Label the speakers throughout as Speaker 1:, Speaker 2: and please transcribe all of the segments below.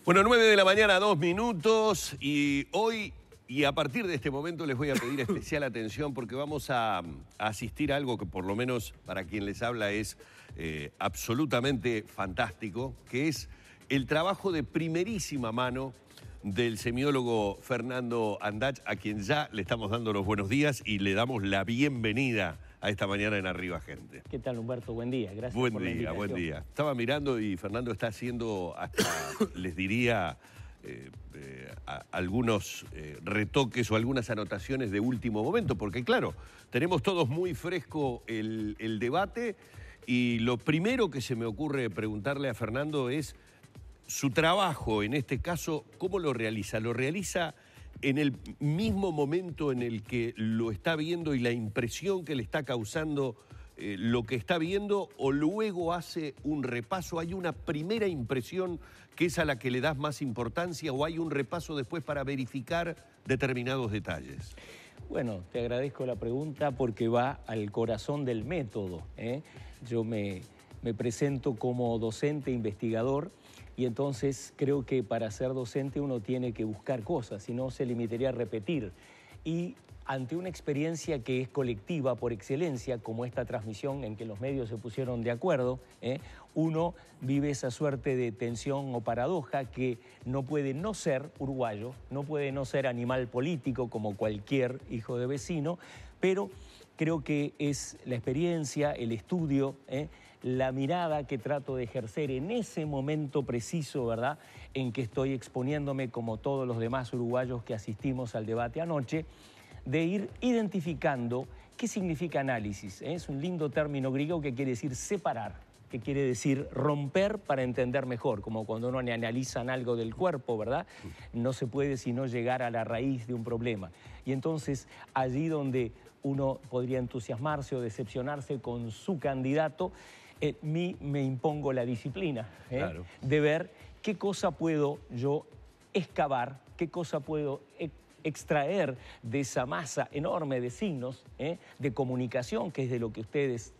Speaker 1: Bueno, 9 de la mañana, 2 minutos, y hoy y a partir de este momento les voy a pedir especial atención porque vamos a asistir a algo que por lo menos para quien les habla es absolutamente fantástico, que es el trabajo de primerísima mano del semiólogo Fernando Andach, a quien ya le estamos dando los buenos días y le damos la bienvenida a esta mañana en Arriba Gente.
Speaker 2: ¿Qué tal, Humberto? Buen día, gracias por la invitación.
Speaker 1: Buen día. Estaba mirando y Fernando está haciendo hasta, les diría, algunos retoques o algunas anotaciones de último momento, porque claro, tenemos todos muy fresco el debate y lo primero que se me ocurre preguntarle a Fernando es su trabajo, en este caso, ¿cómo lo realiza? ¿Lo realiza en el mismo momento en el que lo está viendo y la impresión que le está causando lo que está viendo, o luego hace un repaso? ¿Hay una primera impresión que es a la que le das más importancia o hay un repaso después para verificar determinados detalles?
Speaker 2: Bueno, te agradezco la pregunta porque va al corazón del método, ¿eh? Yo me presento como docente investigador y entonces creo que para ser docente uno tiene que buscar cosas, si no se limitaría a repetir. Y ante una experiencia que es colectiva por excelencia, como esta transmisión en que los medios se pusieron de acuerdo, uno vive esa suerte de tensión o paradoja que no puede no ser uruguayo, no puede no ser animal político como cualquier hijo de vecino, pero creo que es la experiencia, el estudio, la mirada que trato de ejercer en ese momento preciso, ¿verdad?, en que estoy exponiéndome como todos los demás uruguayos que asistimos al debate anoche, de ir identificando qué significa análisis. Es un lindo término griego que quiere decir separar, que quiere decir romper para entender mejor, como cuando uno analiza algo del cuerpo, ¿verdad? No se puede sino llegar a la raíz de un problema. Y entonces, allí donde uno podría entusiasmarse o decepcionarse con su candidato, me impongo la disciplina, claro, de ver qué cosa puedo yo excavar, qué cosa puedo extraer de esa masa enorme de signos, de comunicación, que es de lo que ustedes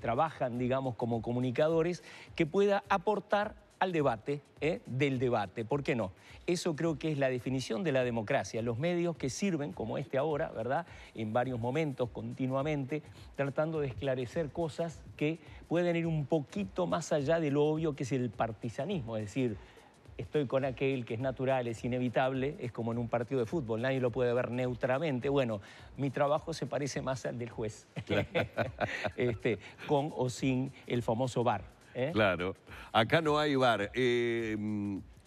Speaker 2: trabajan, digamos, como comunicadores, que pueda aportar al debate, del debate. ¿Por qué no? Eso creo que es la definición de la democracia. Los medios que sirven, como este ahora, ¿verdad?, en varios momentos, continuamente, tratando de esclarecer cosas que pueden ir un poquito más allá de lo obvio que es el partisanismo, es decir, estoy con aquel que es natural, es inevitable, es como en un partido de fútbol, nadie lo puede ver neutramente. Bueno, mi trabajo se parece más al del juez, con o sin el famoso VAR.
Speaker 1: Claro, acá no hay VAR.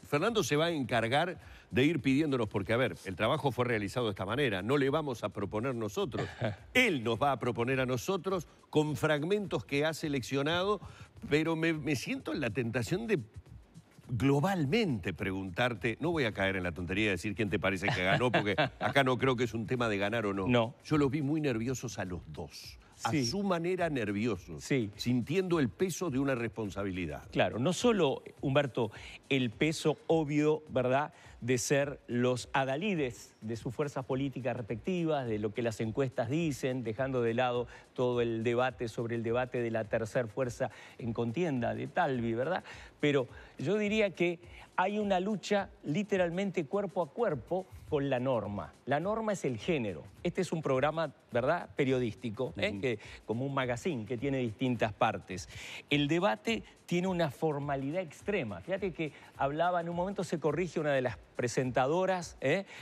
Speaker 1: Fernando se va a encargar de ir pidiéndonos, porque a ver, el trabajo fue realizado de esta manera, no le vamos a proponer nosotros, él nos va a proponer a nosotros con fragmentos que ha seleccionado, pero me siento en la tentación de globalmente preguntarte, no voy a caer en la tontería de decir quién te parece que ganó, porque acá no creo que es un tema de ganar o no.
Speaker 2: No.
Speaker 1: Yo los vi muy nerviosos a los dos. Sí. A su manera nerviosos,
Speaker 2: sí,
Speaker 1: sintiendo el peso de una responsabilidad.
Speaker 2: Claro, no solo, Humberto, el peso obvio, ¿verdad?, de ser los adalides de sus fuerzas políticas respectivas, de lo que las encuestas dicen, dejando de lado todo el debate sobre el debate de la tercer fuerza en contienda de Talvi, ¿verdad? Pero yo diría que hay una lucha literalmente cuerpo a cuerpo con la norma. La norma es el género. Este es un programa, ¿verdad?, periodístico, como un magazine que tiene distintas partes. El debate tiene una formalidad extrema. Fíjate que hablaba, en un momento se corrige una de las presentadoras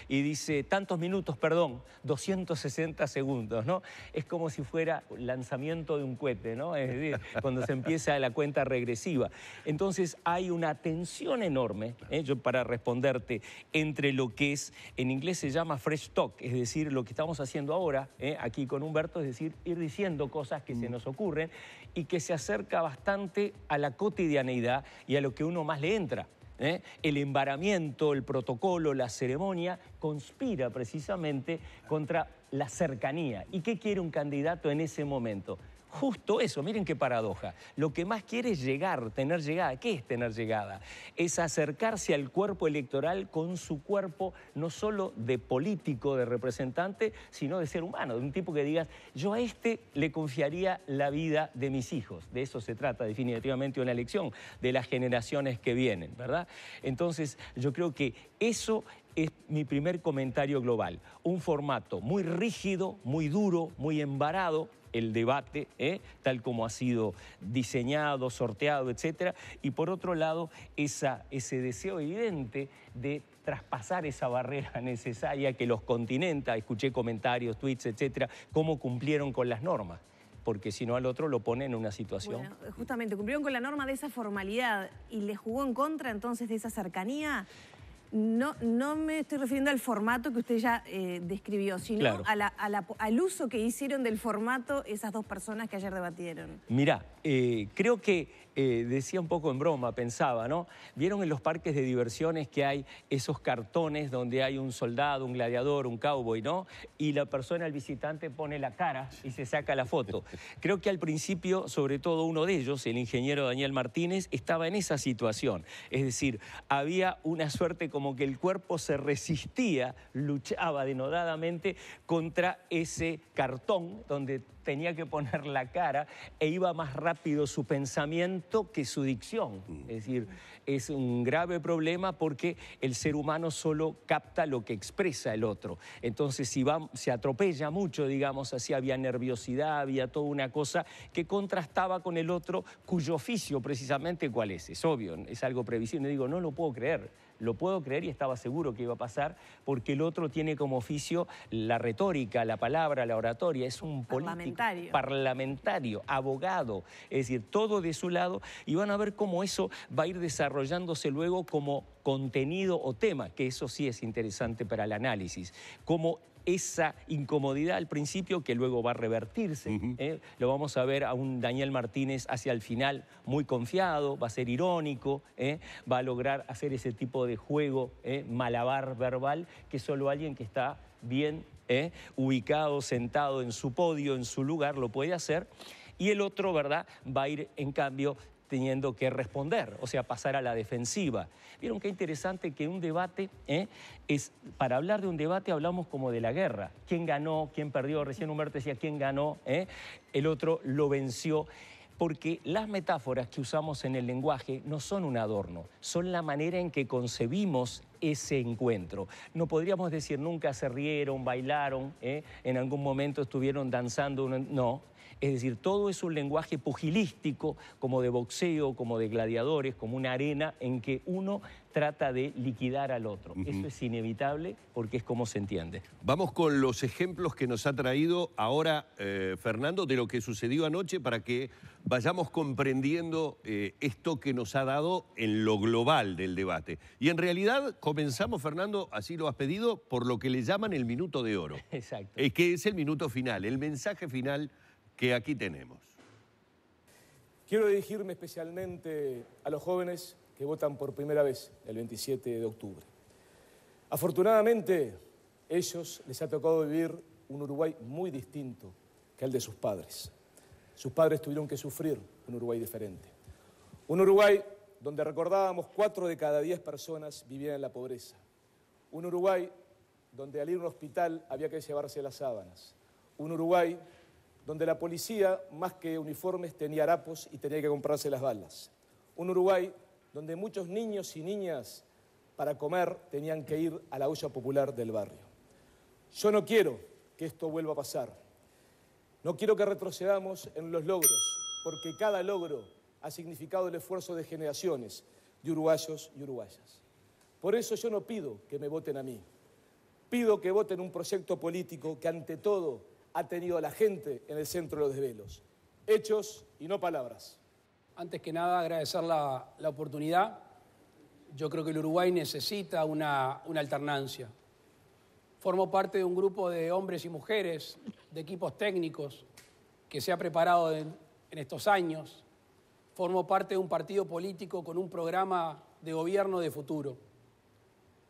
Speaker 2: y dice, tantos minutos, perdón, 260 segundos, ¿no? Es como si fuera lanzamiento de un cohete, ¿no? Es decir, cuando se empieza la cuenta regresiva. Entonces hay una tensión enorme, yo para responderte, entre lo que es, en inglés se llama fresh talk, es decir, lo que estamos haciendo ahora, aquí con Humberto, es decir, ir diciendo cosas que se nos ocurren y que se acerca bastante a la cotidianeidad y a lo que uno más le entra. El embaramiento, el protocolo, la ceremonia conspira precisamente contra la cercanía. ¿Y qué quiere un candidato en ese momento? justo eso, miren qué paradoja. Lo que más quiere es llegar, tener llegada. ¿Qué es tener llegada? Es acercarse al cuerpo electoral con su cuerpo, no solo de político, de representante, sino de ser humano, de un tipo que digas, yo a este le confiaría la vida de mis hijos. De eso se trata definitivamente una elección, de las generaciones que vienen, ¿verdad? Entonces, yo creo que eso es mi primer comentario global. Un formato muy rígido, muy duro, muy embarado, el debate, tal como ha sido diseñado, sorteado, etcétera. Y por otro lado, ese deseo evidente de traspasar esa barrera necesaria que los continenta. Escuché comentarios, tweets, etcétera, cómo cumplieron con las normas. Porque si no al otro lo pone en una situación.
Speaker 3: Bueno, justamente cumplieron con la norma de esa formalidad y le jugó en contra entonces de esa cercanía. No me estoy refiriendo al formato que usted ya describió, sino
Speaker 2: claro,
Speaker 3: al uso que hicieron del formato esas dos personas que ayer debatieron.
Speaker 2: Mirá, creo que decía un poco en broma, pensaba, ¿no? Vieron en los parques de diversiones que hay esos cartones donde hay un soldado, un gladiador, un cowboy, ¿no? Y la persona, el visitante, pone la cara y se saca la foto. Creo que al principio, sobre todo uno de ellos, el ingeniero Daniel Martínez, estaba en esa situación. Es decir, había una suerte como que el cuerpo se resistía, luchaba denodadamente contra ese cartón donde tenía que poner la cara e iba más rápido su pensamiento que su dicción. Es decir, es un grave problema porque el ser humano solo capta lo que expresa el otro. Entonces, si se atropella mucho, digamos así, había nerviosidad, había toda una cosa que contrastaba con el otro, cuyo oficio precisamente, ¿cuál es? Es obvio, es algo previsible. Digo, no lo puedo creer. Lo puedo creer y estaba seguro que iba a pasar porque el otro tiene como oficio la retórica, la palabra, la oratoria. Es un político, parlamentario, abogado. Es decir, todo de su lado y van a ver cómo eso va a ir desarrollándose luego como contenido o tema, que eso sí es interesante para el análisis. Como esa incomodidad al principio que luego va a revertirse. Lo vamos a ver a un Daniel Martínez hacia el final muy confiado, va a ser irónico, va a lograr hacer ese tipo de juego, malabar verbal, que solo alguien que está bien ubicado, sentado en su podio, en su lugar, lo puede hacer. Y el otro, ¿verdad?, va a ir, en cambio, teniendo que responder, o sea, pasar a la defensiva. Vieron qué interesante que un debate, para hablar de un debate hablamos como de la guerra. ¿Quién ganó? ¿Quién perdió? Recién Humberto decía quién ganó, el otro lo venció. Porque las metáforas que usamos en el lenguaje no son un adorno, son la manera en que concebimos ese encuentro. No podríamos decir nunca se rieron, bailaron, en algún momento estuvieron danzando, no. Es decir, todo es un lenguaje pugilístico, como de boxeo, como de gladiadores, como una arena en que uno trata de liquidar al otro. Eso es inevitable porque es como se entiende.
Speaker 1: Vamos con los ejemplos que nos ha traído ahora Fernando de lo que sucedió anoche para que vayamos comprendiendo esto que nos ha dado en lo global del debate. Y en realidad comenzamos, Fernando, así lo has pedido, por lo que le llaman el minuto de oro.
Speaker 2: Exacto.
Speaker 1: Que es el minuto final, el mensaje final que aquí tenemos.
Speaker 4: Quiero dirigirme especialmente a los jóvenes que votan por primera vez el 27 de octubre. Afortunadamente, ellos les ha tocado vivir un Uruguay muy distinto que el de sus padres. Sus padres tuvieron que sufrir un Uruguay diferente. Un Uruguay donde recordábamos 4 de cada 10 personas vivían en la pobreza. Un Uruguay donde al ir a un hospital había que llevarse las sábanas. Un Uruguay donde la policía, más que uniformes, tenía harapos y tenía que comprarse las balas. Un Uruguay donde muchos niños y niñas para comer tenían que ir a la olla popular del barrio. Yo no quiero que esto vuelva a pasar. No quiero que retrocedamos en los logros, porque cada logro ha significado el esfuerzo de generaciones de uruguayos y uruguayas. Por eso yo no pido que me voten a mí. Pido que voten un proyecto político que ante todo ha tenido a la gente en el centro de los desvelos. Hechos y no palabras.
Speaker 5: Antes que nada, agradecer la oportunidad. Yo creo que el Uruguay necesita una alternancia. Formo parte de un grupo de hombres y mujeres, de equipos técnicos, que se ha preparado en estos años. Formo parte de un partido político con un programa de gobierno de futuro.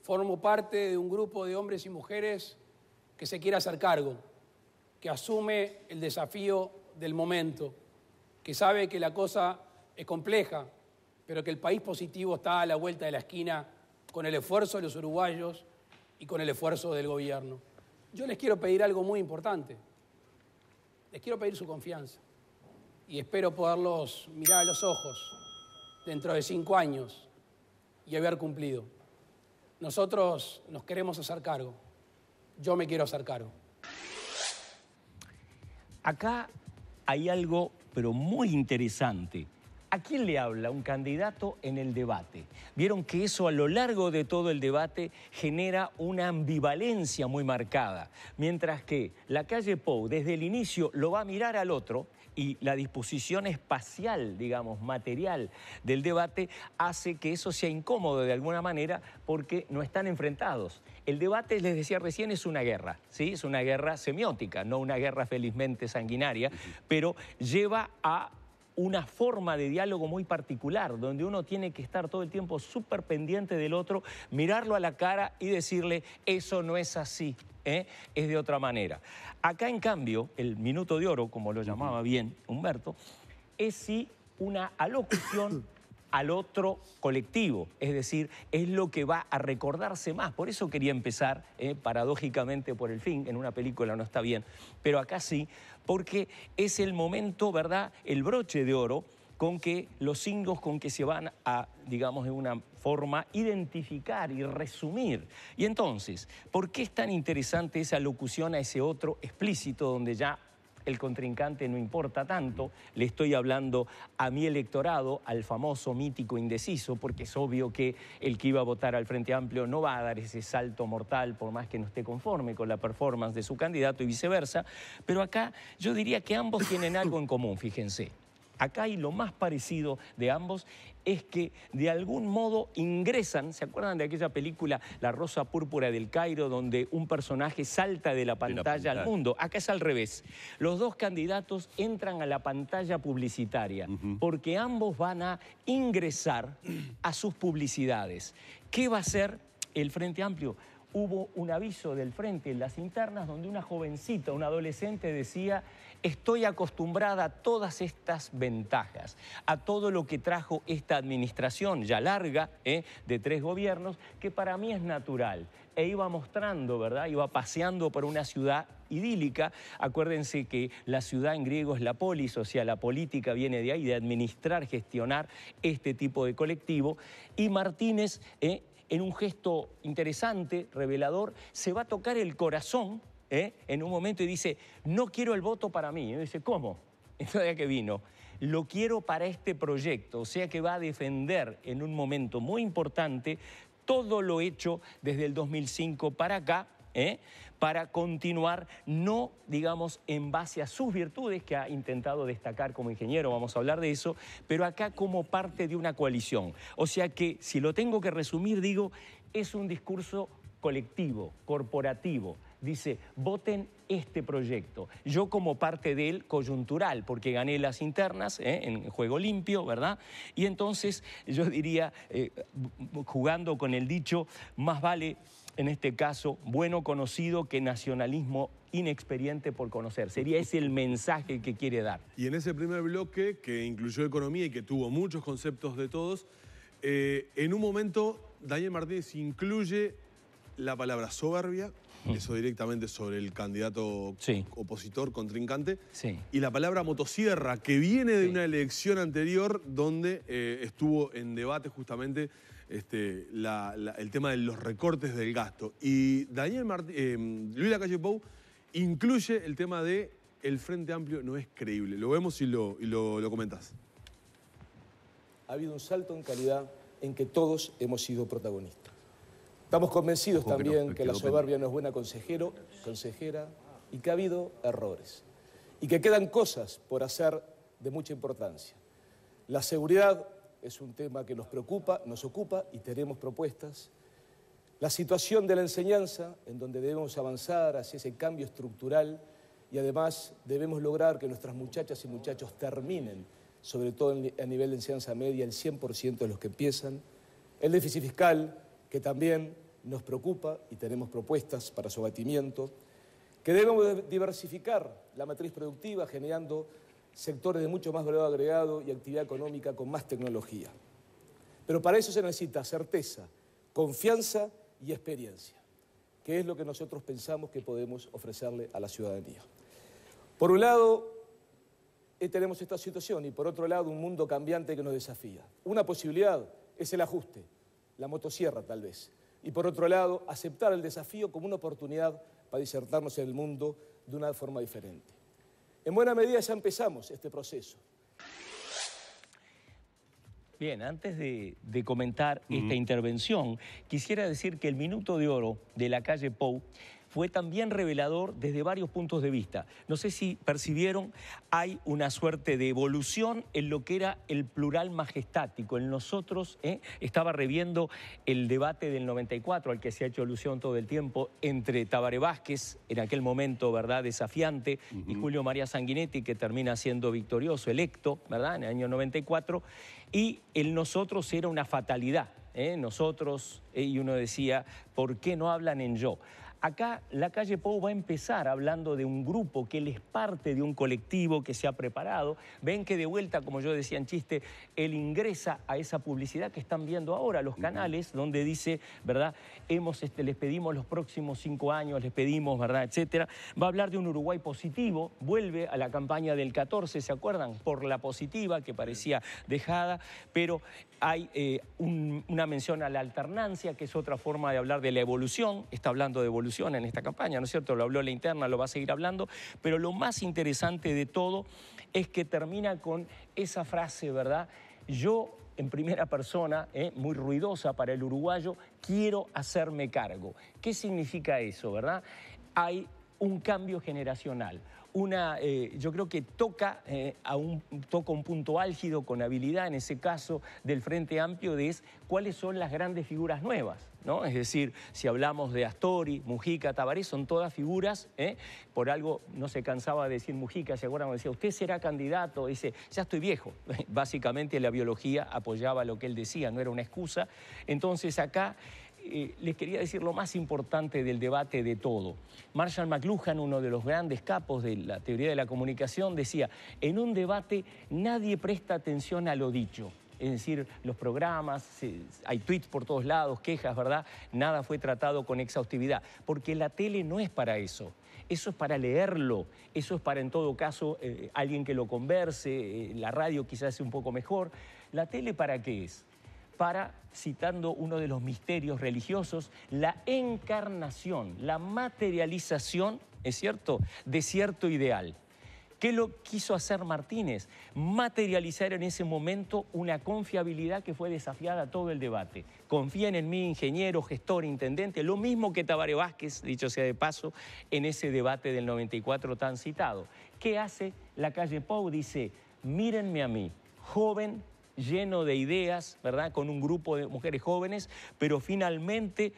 Speaker 5: Formo parte de un grupo de hombres y mujeres que se quiere hacer cargo, que asume el desafío del momento, que sabe que la cosa es compleja, pero que el país positivo está a la vuelta de la esquina con el esfuerzo de los uruguayos y con el esfuerzo del gobierno. Yo les quiero pedir algo muy importante. Les quiero pedir su confianza y espero poderlos mirar a los ojos dentro de 5 años y haber cumplido. Nosotros nos queremos hacer cargo. Yo me quiero hacer cargo.
Speaker 2: Acá hay algo, pero muy interesante. ¿A quién le habla un candidato en el debate? Vieron que eso a lo largo de todo el debate genera una ambivalencia muy marcada, mientras que la calle Pou desde el inicio lo va a mirar al otro y la disposición espacial, digamos, material del debate hace que eso sea incómodo de alguna manera porque no están enfrentados. El debate, les decía recién, es una guerra, ¿sí? Es una guerra semiótica, no una guerra felizmente sanguinaria, pero lleva a una forma de diálogo muy particular, donde uno tiene que estar todo el tiempo súper pendiente del otro, mirarlo a la cara y decirle, eso no es así, es de otra manera. Acá, en cambio, el minuto de oro, como lo llamaba bien Humberto, es sí una alocución al otro colectivo, es decir, es lo que va a recordarse más. Por eso quería empezar, paradójicamente, por el fin. En una película no está bien, pero acá sí, porque es el momento, ¿verdad?, el broche de oro con que los signos con que se van a, digamos, de una forma, identificar y resumir. Y entonces, ¿por qué es tan interesante esa locución a ese otro explícito donde ya el contrincante no importa tanto? Le estoy hablando a mi electorado, al famoso mítico indeciso, porque es obvio que el que iba a votar al Frente Amplio no va a dar ese salto mortal por más que no esté conforme con la performance de su candidato y viceversa. Pero acá yo diría que ambos tienen algo en común, fíjense. Acá hay lo más parecido de ambos, es que de algún modo ingresan, ¿se acuerdan de aquella película La Rosa Púrpura del Cairo, donde un personaje salta de la pantalla al mundo? Acá es al revés. Los dos candidatos entran a la pantalla publicitaria, porque ambos van a ingresar a sus publicidades. ¿Qué va a hacer el Frente Amplio? Hubo un aviso del Frente en las internas donde una jovencita, una adolescente decía: estoy acostumbrada a todas estas ventajas, a todo lo que trajo esta administración ya larga, de 3 gobiernos, que para mí es natural. E iba mostrando, ¿verdad? Iba paseando por una ciudad idílica. Acuérdense que la ciudad en griego es la polis, o sea, la política viene de ahí, de administrar, gestionar este tipo de colectivo. Y Martínez, en un gesto interesante, revelador, se va a tocar el corazón en un momento y dice: no quiero el voto para mí. Y dice: ¿cómo? Entonces, ¿a qué vino? Lo quiero para este proyecto. O sea que va a defender en un momento muy importante todo lo hecho desde el 2005 para acá, para continuar, no, digamos, en base a sus virtudes, que ha intentado destacar como ingeniero, vamos a hablar de eso, pero acá como parte de una coalición. O sea que, si lo tengo que resumir, digo, es un discurso colectivo, corporativo. Dice: voten este proyecto. Yo como parte de él, coyuntural, porque gané las internas en juego limpio, ¿verdad? Y entonces yo diría, jugando con el dicho, más vale, en este caso, bueno conocido que nacionalismo inexperiente por conocer. Sería ese el mensaje que quiere dar.
Speaker 6: Y en ese primer bloque, que incluyó economía y que tuvo muchos conceptos de todos, en un momento Daniel Martínez incluye la palabra soberbia, eso directamente sobre el candidato opositor, contrincante, y la palabra motosierra, que viene de una elección anterior donde estuvo en debate justamente el tema de los recortes del gasto. Y Luis Lacalle Pou incluye el tema de el Frente Amplio no es creíble. Lo vemos y lo comentás.
Speaker 4: Ha habido un salto en calidad en que todos hemos sido protagonistas. Estamos convencidos también que la soberbia no es buena consejera, y que ha habido errores y que quedan cosas por hacer de mucha importancia. La seguridad es un tema que nos preocupa, nos ocupa y tenemos propuestas. La situación de la enseñanza, en donde debemos avanzar hacia ese cambio estructural y además debemos lograr que nuestras muchachas y muchachos terminen, sobre todo a nivel de enseñanza media, el 100% de los que empiezan. El déficit fiscal, que también nos preocupa y tenemos propuestas para su abatimiento, que debemos diversificar la matriz productiva generando sectores de mucho más valor agregado y actividad económica con más tecnología. Pero para eso se necesita certeza, confianza y experiencia, que es lo que nosotros pensamos que podemos ofrecerle a la ciudadanía. Por un lado, tenemos esta situación y por otro lado un mundo cambiante que nos desafía. Una posibilidad es el ajuste, la motosierra tal vez, y por otro lado aceptar el desafío como una oportunidad para insertarnos en el mundo de una forma diferente. En buena medida ya empezamos este proceso.
Speaker 2: Bien, antes de comentar esta intervención, quisiera decir que el Minuto de Oro de la calle Pou fue también revelador desde varios puntos de vista. No sé si percibieron, hay una suerte de evolución en lo que era el plural majestático. En nosotros estaba reviendo el debate del 94, al que se ha hecho alusión todo el tiempo, entre Tabaré Vázquez, en aquel momento, ¿verdad?, desafiante, y Julio María Sanguinetti, que termina siendo victorioso, electo, ¿verdad?, en el año 94, y el nosotros era una fatalidad, nosotros, y uno decía, ¿por qué no hablan en yo? Acá la calle Pou va a empezar hablando de un grupo que él es parte de un colectivo que se ha preparado. Ven que de vuelta, como yo decía en chiste, él ingresa a esa publicidad que están viendo ahora los canales, donde dice, ¿verdad?, les pedimos los próximos 5 años, les pedimos, ¿verdad?, etcétera. Va a hablar de un Uruguay positivo, vuelve a la campaña del 14, ¿se acuerdan? Por la positiva, que parecía dejada, pero hay una mención a la alternancia, que es otra forma de hablar de la evolución. Está hablando de evolución en esta campaña, ¿no es cierto? Lo habló la interna, lo va a seguir hablando, pero lo más interesante de todo es que termina con esa frase, ¿verdad? Yo, en primera persona, muy ruidosa para el uruguayo, quiero hacerme cargo. ¿Qué significa eso, verdad? Hay un cambio generacional. Yo creo que toca un punto álgido con habilidad, en ese caso del Frente Amplio, de cuáles son las grandes figuras nuevas, ¿no? Es decir, si hablamos de Astori, Mujica, Tabaré, son todas figuras, por algo no se cansaba de decir Mujica, ¿se acuerdan? Decía, usted será candidato, dice, ya estoy viejo. Básicamente la biología apoyaba lo que él decía, no era una excusa. Entonces acá les quería decir lo más importante del debate de todo. Marshall McLuhan, uno de los grandes capos de la teoría de la comunicación, decía, en un debate nadie presta atención a lo dicho. Es decir, los programas, hay tweets por todos lados, quejas, ¿verdad? Nada fue tratado con exhaustividad, porque la tele no es para eso. Eso es para leerlo, eso es para, en todo caso, alguien que lo converse, la radio quizás sea un poco mejor. ¿La tele para qué es? Para, citando uno de los misterios religiosos, la encarnación, la materialización, ¿es cierto?, de cierto ideal. ¿Qué lo quiso hacer Martínez? Materializar en ese momento una confiabilidad que fue desafiada todo el debate. Confíen en mí, ingeniero, gestor, intendente, lo mismo que Tabaré Vázquez, dicho sea de paso, en ese debate del 94 tan citado. ¿Qué hace la calle Pou? Dice, mírenme a mí, joven, lleno de ideas, ¿verdad?, con un grupo de mujeres jóvenes, pero finalmente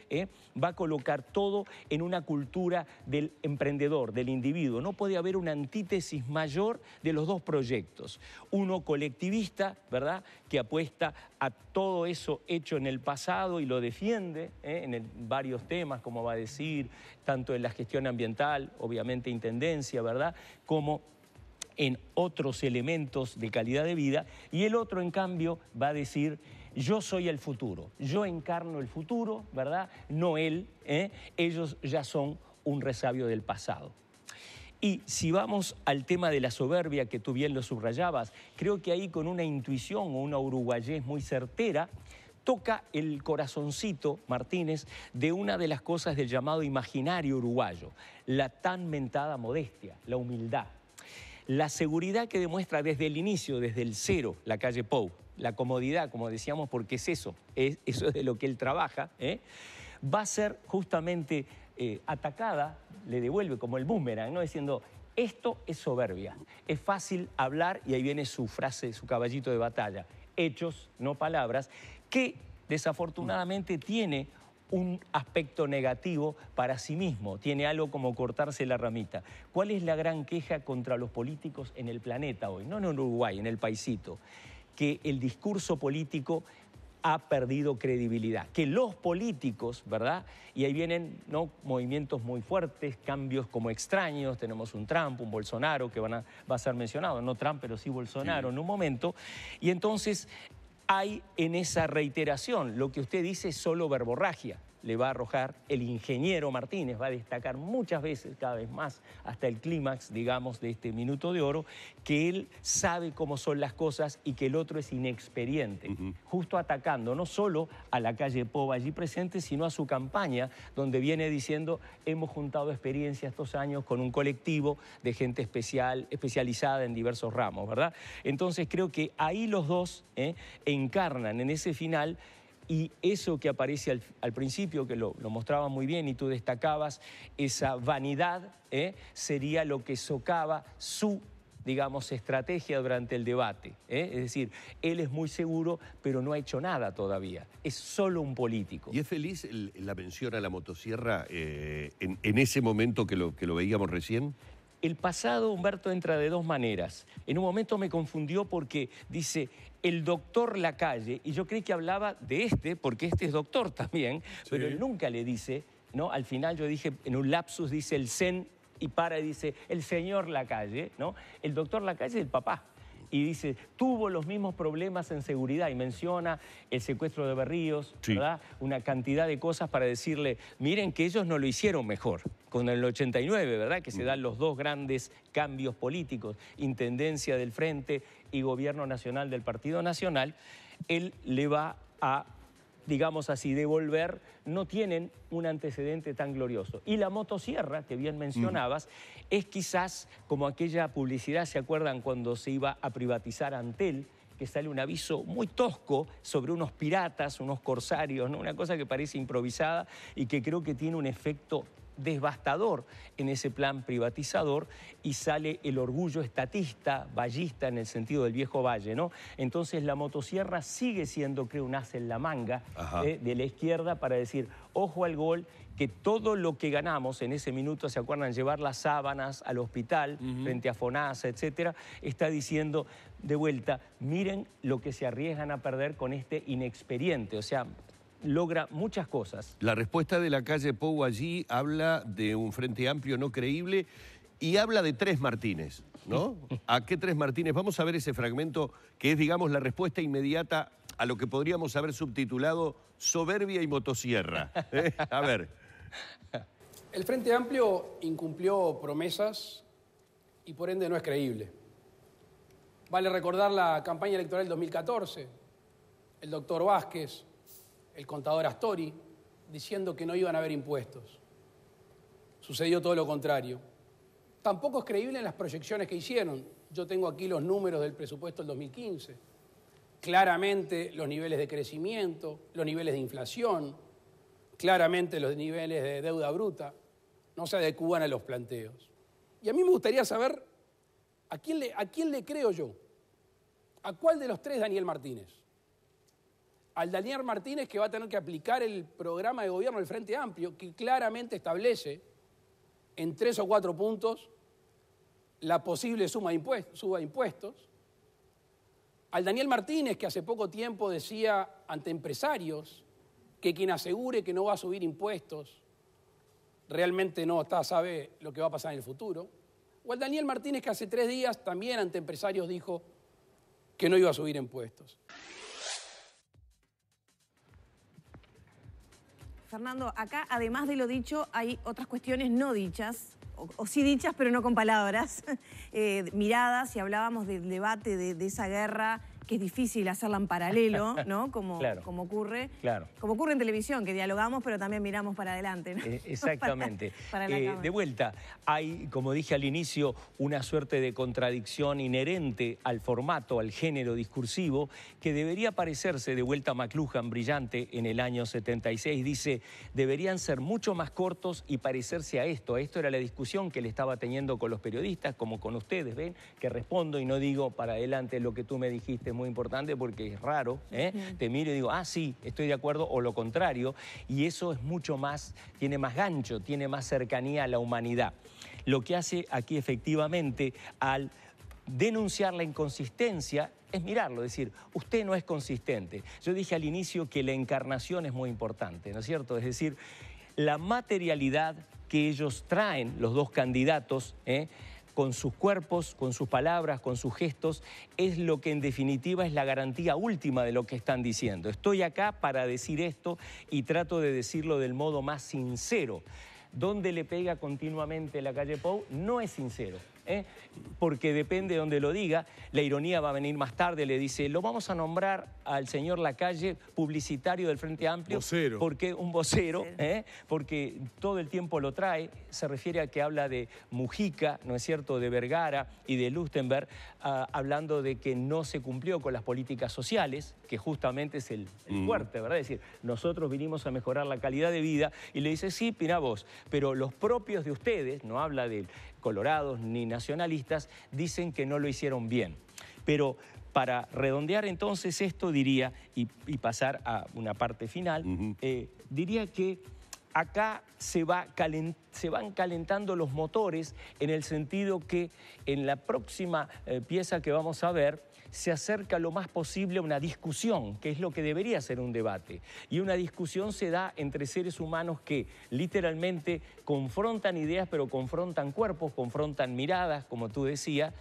Speaker 2: va a colocar todo en una cultura del emprendedor, del individuo. No puede haber una antítesis mayor de los dos proyectos. Uno colectivista, ¿verdad?, que apuesta a todo eso hecho en el pasado y lo defiende en varios temas, como va a decir, tanto en la gestión ambiental, obviamente intendencia, ¿verdad?, como en otros elementos de calidad de vida, y el otro, en cambio, va a decir, yo soy el futuro, yo encarno el futuro, ¿verdad?, no él, ellos ya son un resabio del pasado. Y si vamos al tema de la soberbia, que tú bien lo subrayabas, creo que ahí con una intuición o una uruguayés muy certera, toca el corazoncito, Martínez, de una de las cosas del llamado imaginario uruguayo, la tan mentada modestia, la humildad. La seguridad que demuestra desde el inicio, desde el cero, la calle Pou, la comodidad, como decíamos, porque es eso es de lo que él trabaja, va a ser justamente atacada, le devuelve como el boomerang, ¿no?, diciendo, esto es soberbia, es fácil hablar, y ahí viene su frase, su caballito de batalla, hechos, no palabras, que desafortunadamente tiene un aspecto negativo para sí mismo, tiene algo como cortarse la ramita. ¿Cuál es la gran queja contra los políticos en el planeta hoy? No en Uruguay, en el paisito. Que el discurso político ha perdido credibilidad. Que los políticos, ¿verdad? Y ahí vienen, ¿no?, movimientos muy fuertes, cambios como extraños. Tenemos un Trump, un Bolsonaro que va a ser mencionado, no Trump, pero sí Bolsonaro en un momento. Y entonces hay en esa reiteración, lo que usted dice es solo verborragia. Le va a arrojar el ingeniero Martínez, va a destacar muchas veces, cada vez más, hasta el clímax, digamos, de este minuto de oro, que él sabe cómo son las cosas y que el otro es inexperiente, justo atacando no solo a la calle Pou allí presente, sino a su campaña, donde viene diciendo, hemos juntado experiencia estos años con un colectivo de gente especializada en diversos ramos, ¿verdad? Entonces creo que ahí los dos encarnan en ese final. Y eso que aparece al principio, que lo mostraba muy bien y tú destacabas, esa vanidad sería lo que socava su, digamos, estrategia durante el debate. Es decir, él es muy seguro, pero no ha hecho nada todavía. Es solo un político.
Speaker 1: ¿Y es feliz la mención a la motosierra en ese momento que lo veíamos recién?
Speaker 2: El pasado, Humberto, entra de dos maneras. En un momento me confundió porque dice el doctor Lacalle, y yo creí que hablaba de porque este es doctor también, sí, pero él nunca le dice, ¿no? Al final yo dije, en un lapsus dice el zen y dice el señor Lacalle, ¿no? El doctor Lacalle es el papá. Y dice, tuvo los mismos problemas en seguridad y menciona el secuestro de Berríos, sí, ¿verdad? Una cantidad de cosas para decirle, miren que ellos no lo hicieron mejor. Con el 89, ¿verdad? Que se dan los dos grandes cambios políticos, intendencia del Frente y gobierno nacional del Partido Nacional, él le va a, digamos así, devolver, no tienen un antecedente tan glorioso. Y la motosierra, que bien mencionabas, es quizás como aquella publicidad, ¿se acuerdan cuando se iba a privatizar Antel? Que sale un aviso muy tosco sobre unos piratas, unos corsarios, ¿no? Una cosa que parece improvisada y que creo que tiene un efecto devastador en ese plan privatizador, y sale el orgullo estatista, vallista en el sentido del viejo valle, ¿no? Entonces la motosierra sigue siendo, creo, un as en la manga de la izquierda para decir, ojo al gol, que todo lo que ganamos en ese minuto, ¿se acuerdan? Llevar las sábanas al hospital frente a FONASA, etcétera, está diciendo de vuelta, miren lo que se arriesgan a perder con este inexperiente, o sea, logra muchas cosas.
Speaker 1: La respuesta de la calle Pou allí habla de un Frente Amplio no creíble y habla de tres Martínez, ¿no? ¿A qué tres Martínez? Vamos a ver ese fragmento que es, digamos, la respuesta inmediata a lo que podríamos haber subtitulado soberbia y motosierra. A ver.
Speaker 5: El Frente Amplio incumplió promesas y por ende no es creíble. Vale recordar la campaña electoral del 2014, el doctor Vázquez, el contador Astori, diciendo que no iban a haber impuestos. Sucedió todo lo contrario. Tampoco es creíble en las proyecciones que hicieron. Yo tengo aquí los números del presupuesto del 2015. Claramente los niveles de crecimiento, los niveles de inflación, claramente los niveles de deuda bruta no se adecúan a los planteos. Y a mí me gustaría saber a quién le creo yo. ¿A cuál de los tres Daniel Martínez? Al Daniel Martínez, que va a tener que aplicar el programa de gobierno del Frente Amplio, que claramente establece en 3 o 4 puntos la posible suba de impuestos. Al Daniel Martínez, que hace poco tiempo decía ante empresarios que quien asegure que no va a subir impuestos realmente no sabe lo que va a pasar en el futuro. O al Daniel Martínez, que hace 3 días también ante empresarios dijo que no iba a subir impuestos.
Speaker 3: Fernando, acá, además de lo dicho, hay otras cuestiones no dichas, o sí dichas, pero no con palabras, miradas, y hablábamos del debate de esa guerra, que es difícil hacerla en paralelo, ¿no? Como ocurre.
Speaker 2: Claro.
Speaker 3: Como ocurre en televisión, que dialogamos, pero también miramos para adelante, ¿no?
Speaker 2: Exactamente.
Speaker 3: para la cámara.
Speaker 2: De vuelta, hay, como dije al inicio, una suerte de contradicción inherente al formato, al género discursivo, que debería parecerse, de vuelta a McLuhan, brillante, en el año 76, dice, deberían ser mucho más cortos y parecerse a esto. Esto era la discusión que él estaba teniendo con los periodistas, como con ustedes, ¿ven? Que respondo y no digo para adelante lo que tú me dijiste, muy importante porque es raro, te miro y digo, ah, sí, estoy de acuerdo, o lo contrario, y eso es mucho más, tiene más gancho, tiene más cercanía a la humanidad. Lo que hace aquí efectivamente al denunciar la inconsistencia es mirarlo, decir, usted no es consistente. Yo dije al inicio que la encarnación es muy importante, ¿no es cierto? Es decir, la materialidad que ellos traen, los dos candidatos, con sus cuerpos, con sus palabras, con sus gestos, es lo que en definitiva es la garantía última de lo que están diciendo. Estoy acá para decir esto y trato de decirlo del modo más sincero. Donde le pega continuamente Lacalle Pou no es sincero, porque depende de donde lo diga. La ironía va a venir más tarde, le dice, lo vamos a nombrar al señor Lacalle publicitario del Frente Amplio.
Speaker 6: Vocero.
Speaker 2: Porque un vocero, porque todo el tiempo lo trae, se refiere a que habla de Mujica, ¿no es cierto?, de Vergara y de Lustenberg, hablando de que no se cumplió con las políticas sociales, que justamente es el fuerte, ¿verdad? Es decir, nosotros vinimos a mejorar la calidad de vida, y le dice, sí, mirá vos, pero los propios de ustedes, no habla de colorados ni nacionalistas, dicen que no lo hicieron bien. Pero para redondear entonces esto diría, y pasar a una parte final, diría que acá se van calentando los motores en el sentido que en la próxima pieza que vamos a ver se acerca lo más posible a una discusión, que es lo que debería ser un debate. Y una discusión se da entre seres humanos que literalmente confrontan ideas, pero confrontan cuerpos, confrontan miradas, como tú decías,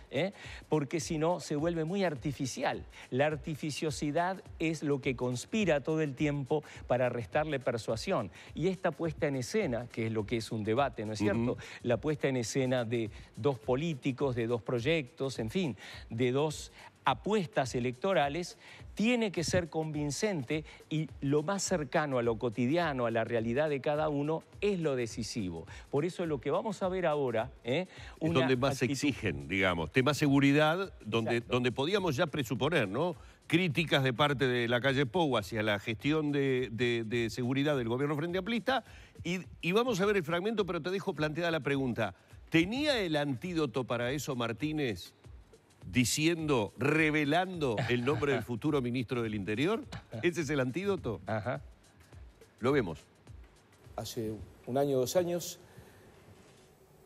Speaker 2: porque si no se vuelve muy artificial. La artificiosidad es lo que conspira todo el tiempo para restarle persuasión. Y esta puesta en escena, que es lo que es un debate, ¿no es cierto? La puesta en escena de dos políticos, de dos proyectos, en fin, de dos apuestas electorales, tiene que ser convincente, y lo más cercano a lo cotidiano, a la realidad de cada uno, es lo decisivo. Por eso lo que vamos a ver ahora...
Speaker 1: es donde más se exigen, digamos, tema seguridad, donde podíamos ya presuponer, ¿no?, críticas de parte de Lacalle Pou hacia la gestión de seguridad del gobierno frente amplista, y vamos a ver el fragmento, pero te dejo planteada la pregunta. ¿Tenía el antídoto para eso Martínez, diciendo, revelando el nombre del futuro ministro del Interior? ¿Ese es el antídoto?
Speaker 2: Ajá.
Speaker 1: Lo vemos.
Speaker 4: Hace un año, 2 años,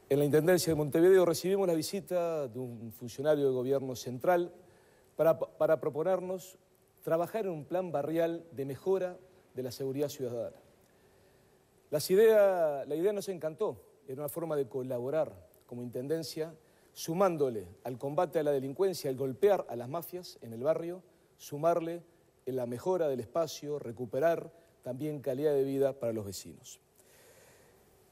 Speaker 4: en la Intendencia de Montevideo recibimos la visita de un funcionario del gobierno central para proponernos trabajar en un plan barrial de mejora de la seguridad ciudadana. La idea nos encantó, era una forma de colaborar como Intendencia, sumándole al combate a la delincuencia, al golpear a las mafias en el barrio, sumarle en la mejora del espacio, recuperar también calidad de vida para los vecinos.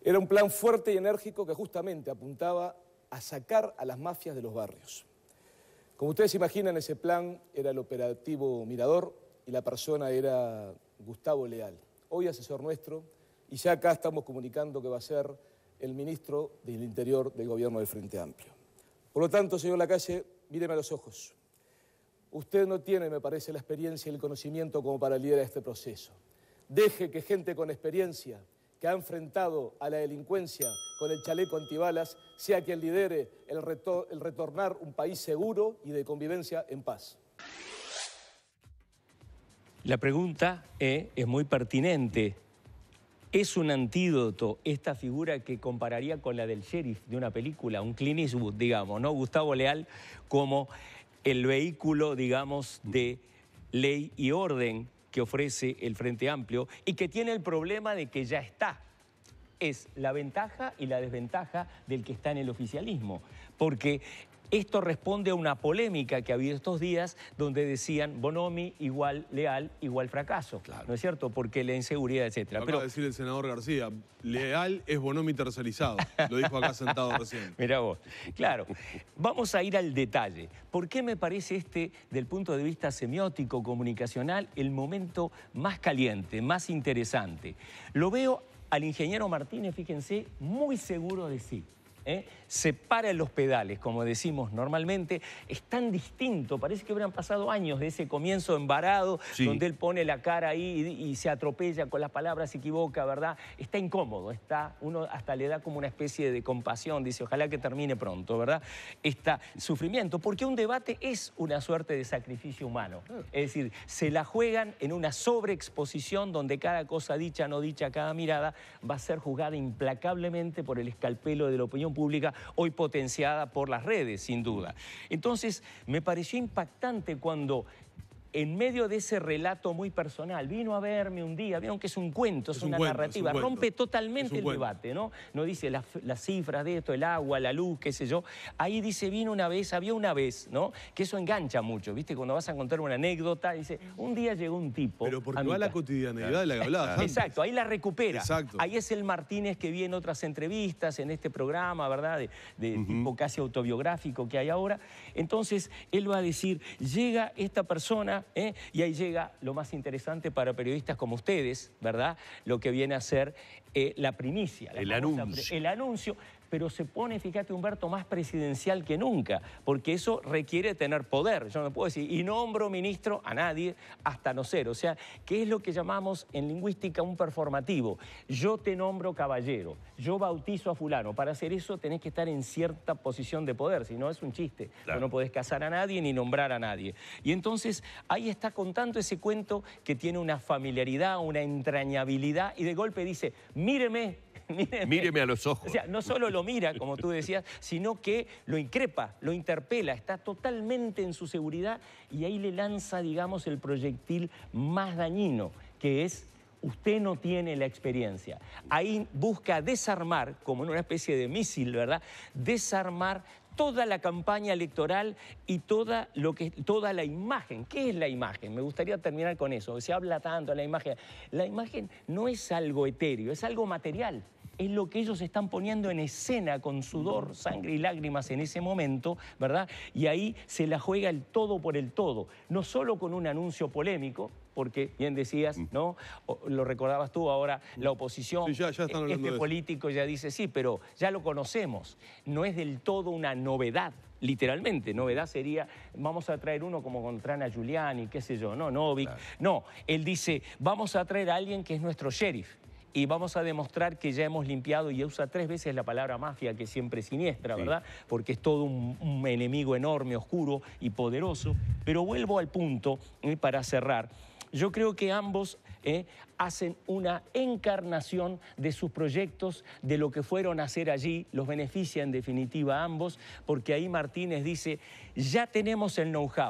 Speaker 4: Era un plan fuerte y enérgico que justamente apuntaba a sacar a las mafias de los barrios. Como ustedes imaginan, ese plan era el operativo Mirador y la persona era Gustavo Leal, hoy asesor nuestro, y ya acá estamos comunicando que va a ser el ministro del Interior del gobierno del Frente Amplio. Por lo tanto, señor Lacalle, míreme a los ojos. Usted no tiene, me parece, la experiencia y el conocimiento como para liderar este proceso. Deje que gente con experiencia, que ha enfrentado a la delincuencia con el chaleco antibalas, sea quien lidere el retornar un país seguro y de convivencia en paz.
Speaker 2: La pregunta es muy pertinente. ¿Es un antídoto esta figura que compararía con la del sheriff de una película, un Clint Eastwood, digamos, ¿no? Gustavo Leal como el vehículo, digamos, de ley y orden que ofrece el Frente Amplio y que tiene el problema de que ya está? Es la ventaja y la desventaja del que está en el oficialismo, porque esto responde a una polémica que ha habido estos días donde decían Bonomi igual Leal igual fracaso, claro, ¿no es cierto? Porque la inseguridad, etcétera.
Speaker 6: Acaba de decir el senador García, Leal es Bonomi tercerizado, lo dijo acá sentado recién.
Speaker 2: Mirá vos, claro. Vamos a ir al detalle. ¿Por qué me parece del punto de vista semiótico, comunicacional, el momento más caliente, más interesante? Lo veo al ingeniero Martínez, fíjense, muy seguro de sí. Se para en los pedales, como decimos normalmente, es tan distinto, parece que hubieran pasado años de ese comienzo embarado, sí, donde él pone la cara ahí y se atropella con las palabras, se equivoca, ¿verdad? Está incómodo, uno hasta le da como una especie de compasión, dice, ojalá que termine pronto, ¿verdad? Está sufrimiento, porque un debate es una suerte de sacrificio humano, es decir, se la juegan en una sobreexposición donde cada cosa dicha, no dicha, cada mirada va a ser juzgada implacablemente por el escalpelo de la opinión pública pública, hoy potenciada por las redes, sin duda. Entonces, me pareció impactante cuando, en medio de ese relato muy personal, vino a verme un día, vieron que es un cuento, es una narrativa, rompe totalmente el debate, ¿no? No dice las cifras de esto, el agua, la luz, qué sé yo. Ahí dice, vino una vez, había una vez, ¿no? Que eso engancha mucho, ¿viste? Cuando vas a contar una anécdota, dice, un día llegó un tipo.
Speaker 6: Pero porque va a la cotidianeidad de la que hablabas antes.
Speaker 2: Exacto, ahí la recupera.
Speaker 6: Exacto.
Speaker 2: Ahí es el Martínez que vi en otras entrevistas, en este programa, ¿verdad? De tipo casi autobiográfico que hay ahora. Entonces, él va a decir, llega esta persona, y ahí llega lo más interesante para periodistas como ustedes, ¿verdad? Lo que viene a ser la primicia.
Speaker 1: El anuncio.
Speaker 2: El anuncio, pero se pone, fíjate, Humberto, más presidencial que nunca, porque eso requiere tener poder. Yo no puedo decir, y nombro ministro a nadie hasta no ser. O sea, ¿qué es lo que llamamos en lingüística un performativo? Yo te nombro caballero, yo bautizo a fulano. Para hacer eso tenés que estar en cierta posición de poder, si no es un chiste. Claro. No podés casar a nadie ni nombrar a nadie. Y entonces ahí está contando ese cuento que tiene una familiaridad, una entrañabilidad, y de golpe dice, míreme.
Speaker 1: Míreme a los ojos.
Speaker 2: O sea, no solo lo mira, como tú decías, sino que lo increpa, lo interpela, está totalmente en su seguridad y ahí le lanza, digamos, el proyectil más dañino, que es, usted no tiene la experiencia. Ahí busca desarmar, como en una especie de misil, ¿verdad? Desarmar toda la campaña electoral y toda la imagen. ¿Qué es la imagen? Me gustaría terminar con eso. Se habla tanto de la imagen. La imagen no es algo etéreo, es algo material. Es lo que ellos están poniendo en escena con sudor, sangre y lágrimas en ese momento, ¿verdad? Y ahí se la juega el todo por el todo. No solo con un anuncio polémico, porque bien decías, ¿no? Lo recordabas tú ahora, la oposición,
Speaker 6: sí, ya están hablando de eso.
Speaker 2: Político ya dice, sí, pero ya lo conocemos. No es del todo una novedad. Literalmente, novedad sería, vamos a traer uno como Contrana Giuliani, qué sé yo, no, Novik. Claro. No, él dice, vamos a traer a alguien que es nuestro sheriff y vamos a demostrar que ya hemos limpiado, y usa 3 veces la palabra mafia, que siempre es siniestra, ¿verdad? Porque es todo un enemigo enorme, oscuro y poderoso. Pero vuelvo al punto, para cerrar. Yo creo que ambos hacen una encarnación de sus proyectos, de lo que fueron a hacer allí, los beneficia en definitiva a ambos, porque ahí Martínez dice, ya tenemos el know-how.